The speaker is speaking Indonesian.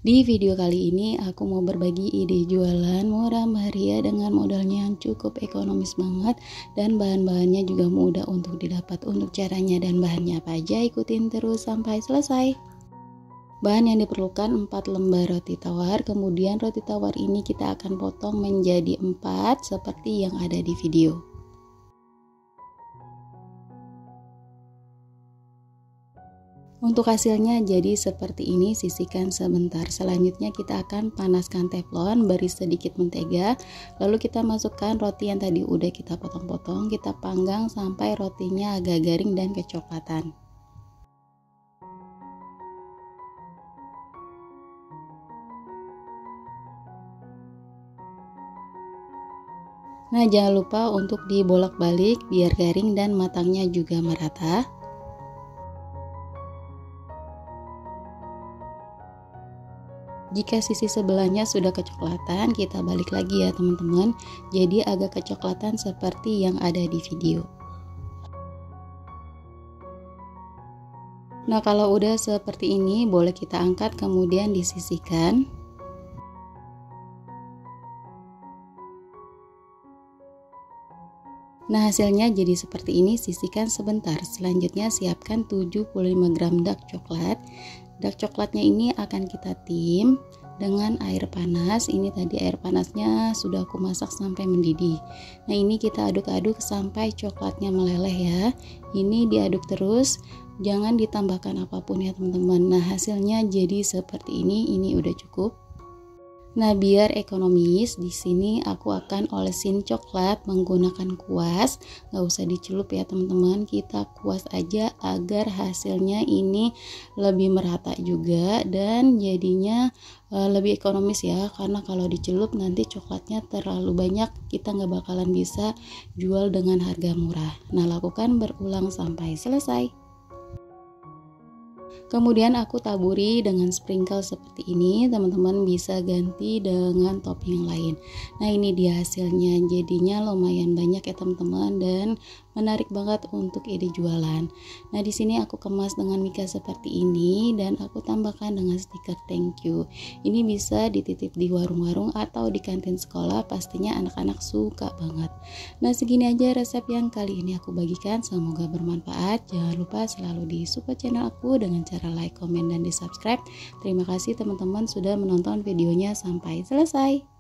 Di video kali ini aku mau berbagi ide jualan murah meriah dengan modalnya yang cukup ekonomis banget dan bahan-bahannya juga mudah untuk didapat. Untuk caranya dan bahannya apa aja, ikutin terus sampai selesai. Bahan yang diperlukan 4 lembar roti tawar, kemudian roti tawar ini kita akan potong menjadi 4 seperti yang ada di video. Untuk hasilnya jadi seperti ini, sisihkan sebentar. Selanjutnya kita akan panaskan teflon, beri sedikit mentega, lalu kita masukkan roti yang tadi udah kita potong-potong, kita panggang sampai rotinya agak garing dan kecoklatan. Nah, jangan lupa untuk dibolak-balik biar garing dan matangnya juga merata. Jika sisi sebelahnya sudah kecoklatan, kita balik lagi ya teman-teman. Jadi agak kecoklatan seperti yang ada di video. Nah, kalau udah seperti ini, boleh kita angkat kemudian disisihkan. Nah, hasilnya jadi seperti ini, sisihkan sebentar. Selanjutnya siapkan 75 gram dark coklat. Dark coklatnya ini akan kita tim dengan air panas. Ini tadi air panasnya sudah aku masak sampai mendidih. Nah, ini kita aduk-aduk sampai coklatnya meleleh ya. Ini diaduk terus, jangan ditambahkan apapun ya teman-teman. Nah, hasilnya jadi seperti ini udah cukup. Nah, biar ekonomis, di sini aku akan olesin coklat menggunakan kuas. Nggak usah dicelup ya teman-teman, kita kuas aja agar hasilnya ini lebih merata juga dan jadinya lebih ekonomis ya. Karena kalau dicelup nanti coklatnya terlalu banyak, kita nggak bakalan bisa jual dengan harga murah. Nah, lakukan berulang sampai selesai. Kemudian aku taburi dengan sprinkle seperti ini, teman-teman bisa ganti dengan topping yang lain. Nah, ini dia hasilnya, jadinya lumayan banyak ya teman-teman dan menarik banget untuk ide jualan. Nah, di sini aku kemas dengan mika seperti ini dan aku tambahkan dengan stiker thank you. Ini bisa dititip di warung-warung atau di kantin sekolah, pastinya anak-anak suka banget. Nah, segini aja resep yang kali ini aku bagikan, semoga bermanfaat. Jangan lupa selalu di support channel aku dengan cara like, komen, dan di subscribe. Terima kasih teman-teman sudah menonton videonya sampai selesai.